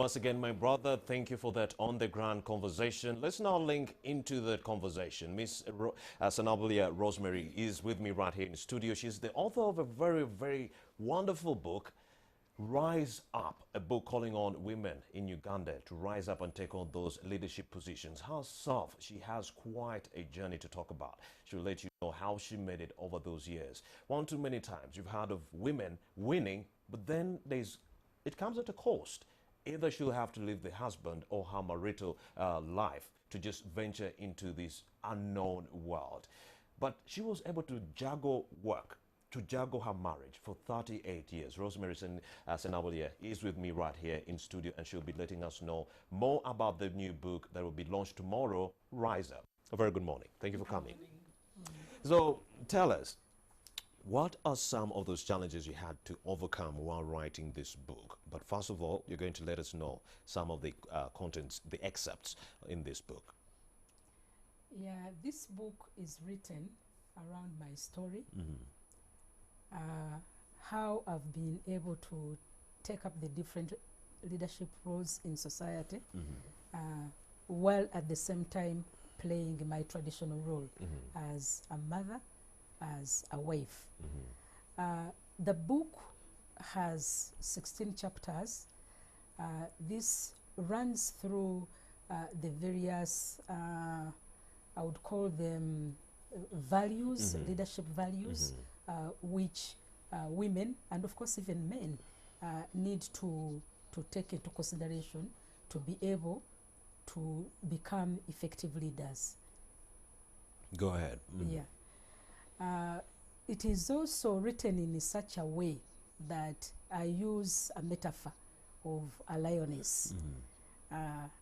Once again, my brother, thank you for that on-the-ground conversation. Let's now link into the conversation. Miss Sanabulia Rosemary is with me right here in the studio. She's the author of a very, very wonderful book, Rise Up, a book calling on women in Uganda to rise up and take on those leadership positions. Herself, she has quite a journey to talk about. She'll let you know how she made it over those years. One too many times you've heard of women winning, but then it comes at a cost. Either she'll have to leave the husband or her marital life to just venture into this unknown world. But she was able to juggle work, to juggle her marriage for 38 years. Rosemary Senabulia is with me right here in studio, and she'll be letting us know more about the new book that will be launched tomorrow, Rise Up. A very good morning. Thank you for coming. So tell us, what are some of those challenges you had to overcome while writing this book? But first of all, you're going to let us know some of the contents, the excerpts in this book. Yeah, this book is written around my story, how I've been able to take up the different leadership roles in society, while at the same time playing my traditional role as a mother, as a wife. The book has 16 chapters. This runs through the various, I would call them values, leadership values, which women, and of course even men, need to take into consideration to be able to become effective leaders. Go ahead. Yeah. It is also written in such a way that I use a metaphor of a lioness,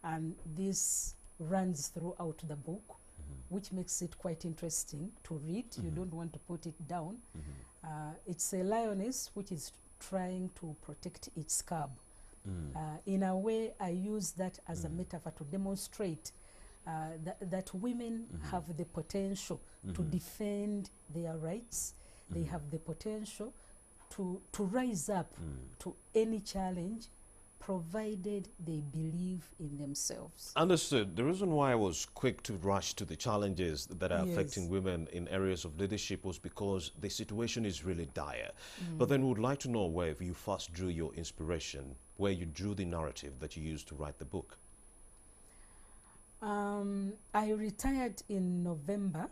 and this runs throughout the book, which makes it quite interesting to read. You don't want to put it down. It's a lioness which is trying to protect its cub. In a way, I use that as a metaphor to demonstrate that women have the potential to defend their rights. They have the potential to rise up to any challenge, provided they believe in themselves. Understood. The reason why I was quick to rush to the challenges that are affecting women in areas of leadership was because the situation is really dire. But then we would like to know where you first drew your inspiration, where you drew the narrative that you used to write the book. I retired in November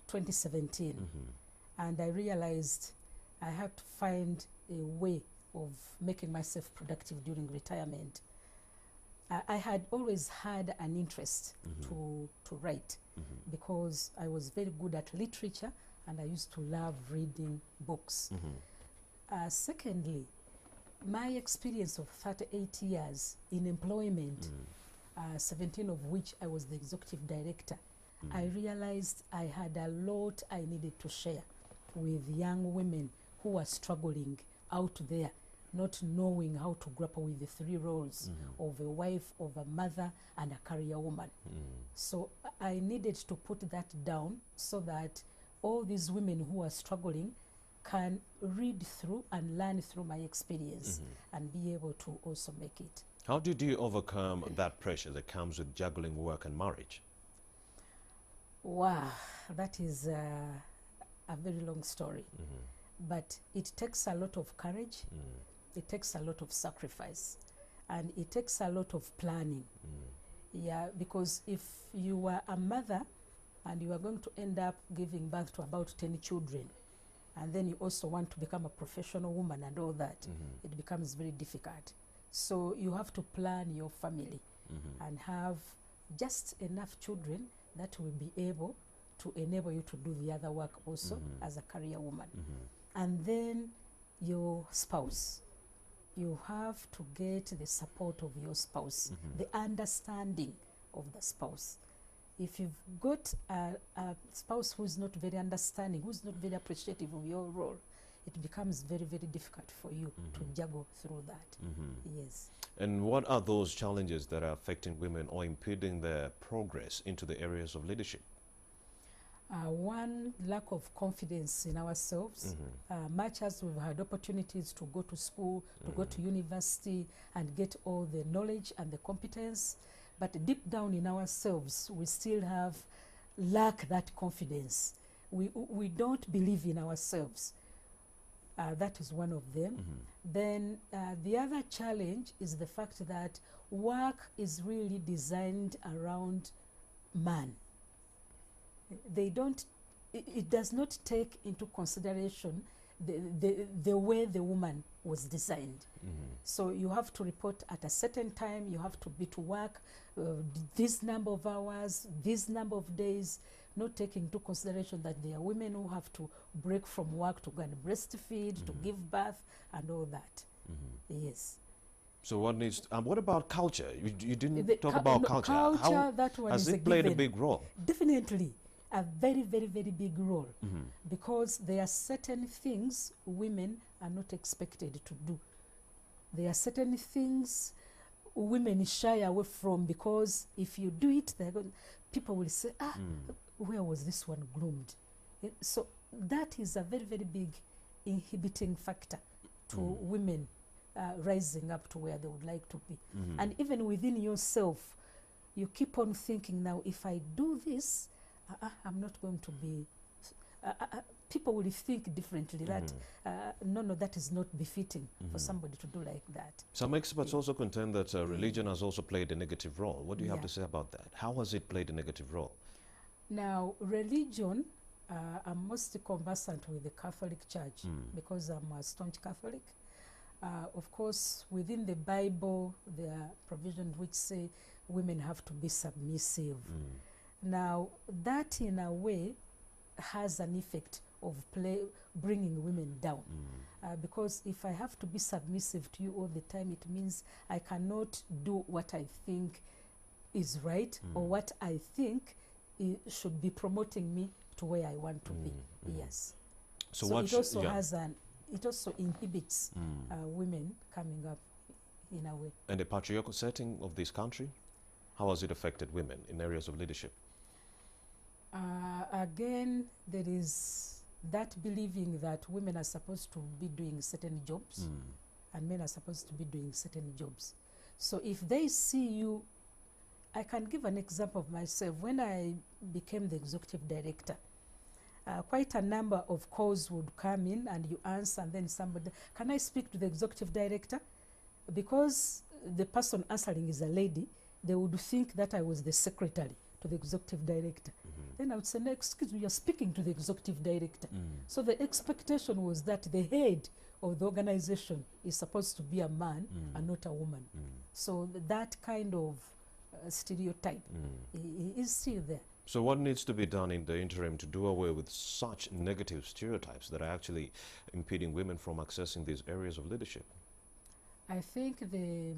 2017, and I realized I had to find a way of making myself productive during retirement. I had always had an interest to write, because I was very good at literature and I used to love reading books. Secondly, my experience of 38 years in employment, 17 of which I was the executive director, I realized I had a lot I needed to share with young women who are struggling out there, not knowing how to grapple with the three roles of a wife, of a mother, and a career woman. So I needed to put that down so that all these women who are struggling can read through and learn through my experience and be able to also make it. How did you overcome that pressure that comes with juggling work and marriage? Wow, that is a very long story. But it takes a lot of courage, it takes a lot of sacrifice, and it takes a lot of planning. Yeah, because if you are a mother and you are going to end up giving birth to about 10 children, and then you also want to become a professional woman and all that, it becomes very difficult. So you have to plan your family and have just enough children that will be able to enable you to do the other work also as a career woman. And then your spouse, you have to get the support of your spouse, the understanding of the spouse. If you've got a spouse who's not very understanding, who's not very appreciative of your role, it becomes very, very difficult for you to juggle through that. Yes. And what are those challenges that are affecting women or impeding their progress into the areas of leadership? One, lack of confidence in ourselves. Much as we've had opportunities to go to school, to go to university and get all the knowledge and the competence, but deep down in ourselves, we still lack that confidence. We don't believe in ourselves. That is one of them. Then the other challenge is the fact that work is really designed around man. It does not take into consideration the way the woman was designed. So you have to report at a certain time, you have to be to work this number of hours, this number of days, not taking into consideration that there are women who have to break from work to go and breastfeed, to give birth, and all that. Yes. So what needs? What about culture? You didn't talk about culture. Culture, that one has is it played a given. big role? Definitely, a very, very, very big role, because there are certain things women are not expected to do. There are certain things women shy away from, because if you do it, people will say, where was this one groomed? So that is a very, very big inhibiting factor to women rising up to where they would like to be. And even within yourself, you keep on thinking, now if I do this, I'm not going to be, people will think differently, that no, that is not befitting for somebody to do like that. Some experts also contend that religion has also played a negative role. What do you have to say about that? How has it played a negative role? Now, religion, I'm mostly conversant with the Catholic Church, because I'm a staunch Catholic. Of course, within the Bible, there are provisions which say women have to be submissive. Now, that in a way has an effect of bringing women down. Because if I have to be submissive to you all the time, it means I cannot do what I think is right, or what I think should be promoting me to where I want to be. Yes. So it also it also inhibits women coming up in a way. And the patriarchal setting of this country, how has it affected women in areas of leadership? Again, there is that believing that women are supposed to be doing certain jobs and men are supposed to be doing certain jobs. So if they see you, I can give an example of myself. When I became the executive director, quite a number of calls would come in and you answer, and then somebody, can I speak to the executive director? Because the person answering is a lady, they would think that I was the secretary to the executive director. Then I would say, no, excuse me, you're speaking to the executive director. So the expectation was that the head of the organization is supposed to be a man and not a woman. So that kind of stereotype is still there. So what needs to be done in the interim to do away with such negative stereotypes that are actually impeding women from accessing these areas of leadership? I think the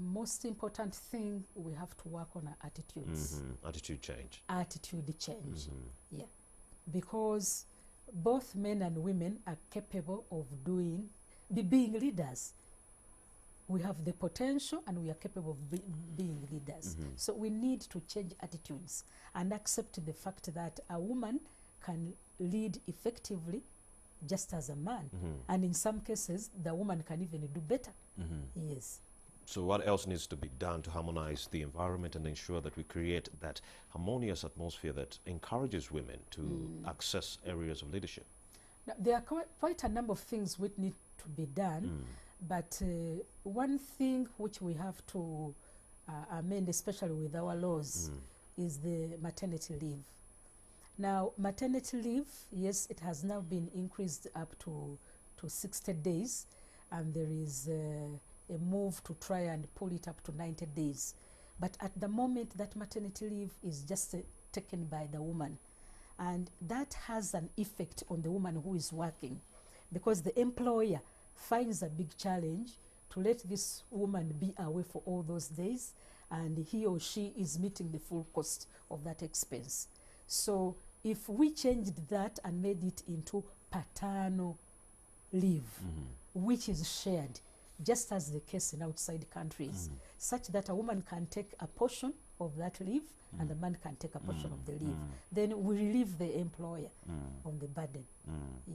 most important thing, we have to work on our attitudes. Attitude change. Attitude change, yeah. Because both men and women are capable of being leaders. We have the potential and we are capable of being leaders. So we need to change attitudes and accept the fact that a woman can lead effectively just as a man. And in some cases, the woman can even do better. Yes. So what else needs to be done to harmonize the environment and ensure that we create that harmonious atmosphere that encourages women to access areas of leadership? Now, there are quite a number of things which need to be done. But one thing which we have to amend, especially with our laws, is the maternity leave. Now, maternity leave, yes, it has now been increased up to 60 days, and there is a move to try and pull it up to 90 days. But at the moment, that maternity leave is just taken by the woman. And that has an effect on the woman who is working, because the employer finds a big challenge to let this woman be away for all those days, and he or she is meeting the full cost of that expense. So if we changed that and made it into paternal leave, which is shared, just as the case in outside countries, such that a woman can take a portion of that leave and the man can take a portion of the leave. Then we relieve the employer of the burden.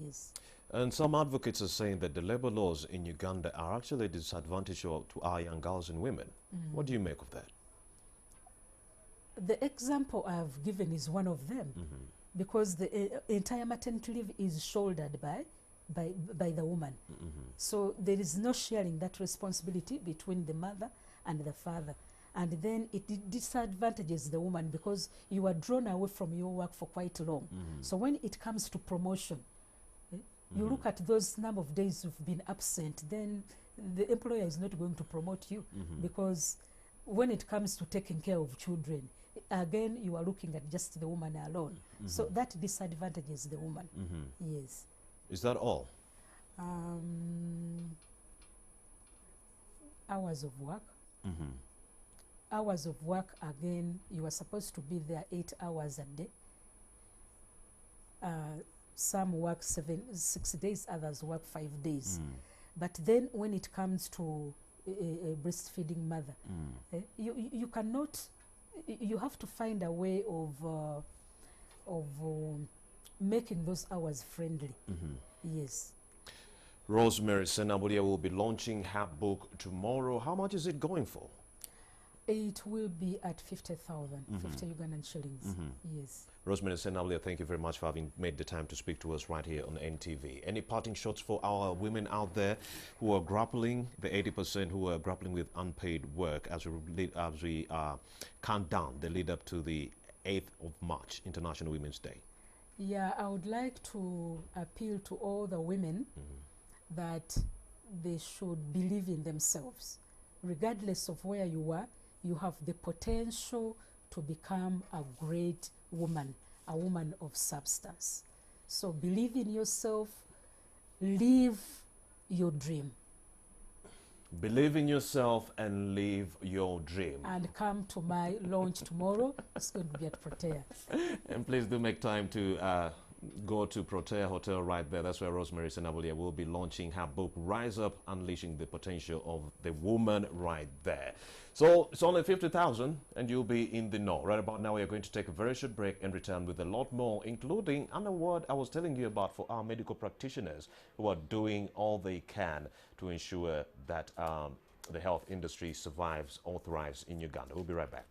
Yes. And some advocates are saying that the labor laws in Uganda are actually disadvantageous to our young girls and women. What do you make of that? The example I've given is one of them, because the entire maternity leave is shouldered by the woman. So there is no sharing that responsibility between the mother and the father. And then it disadvantages the woman because you are drawn away from your work for quite long. So when it comes to promotion, you look at those number of days you've been absent, then the employer is not going to promote you, because when it comes to taking care of children, again, you are looking at just the woman alone. So that disadvantages the woman. Yes. Is that all? Hours of work. Hours of work, again, you are supposed to be there 8 hours a day. Some work 6 days, others work 5 days. But then when it comes to a breastfeeding mother, you cannot, you have to find a way of making those hours friendly. Yes. Rosemary Senabulia will be launching her book tomorrow. How much is it going for? It will be at 50,000, 50 Ugandan shillings. Yes. Rosemary Senabulia, thank you very much for having made the time to speak to us right here on NTV. Any parting shots for our women out there who are grappling, the 80% who are grappling with unpaid work as we count down the lead up to the 8th of March, International Women's Day? Yeah, I would like to appeal to all the women that they should believe in themselves. Regardless of where you are, you have the potential to become a great woman, a woman of substance. So believe in yourself, live your dream. Believe in yourself and live your dream. And come to my launch tomorrow. It's going to be at Protea. And please do make time to go to Protea Hotel right there. That's where Rosemary Senabulia will be launching her book, Rise Up, Unleashing the Potential of the Woman, right there. So it's only 50,000 and you'll be in the know. Right about now, we are going to take a very short break and return with a lot more, including an award I was telling you about for our medical practitioners who are doing all they can to ensure that the health industry survives or thrives in Uganda. We'll be right back.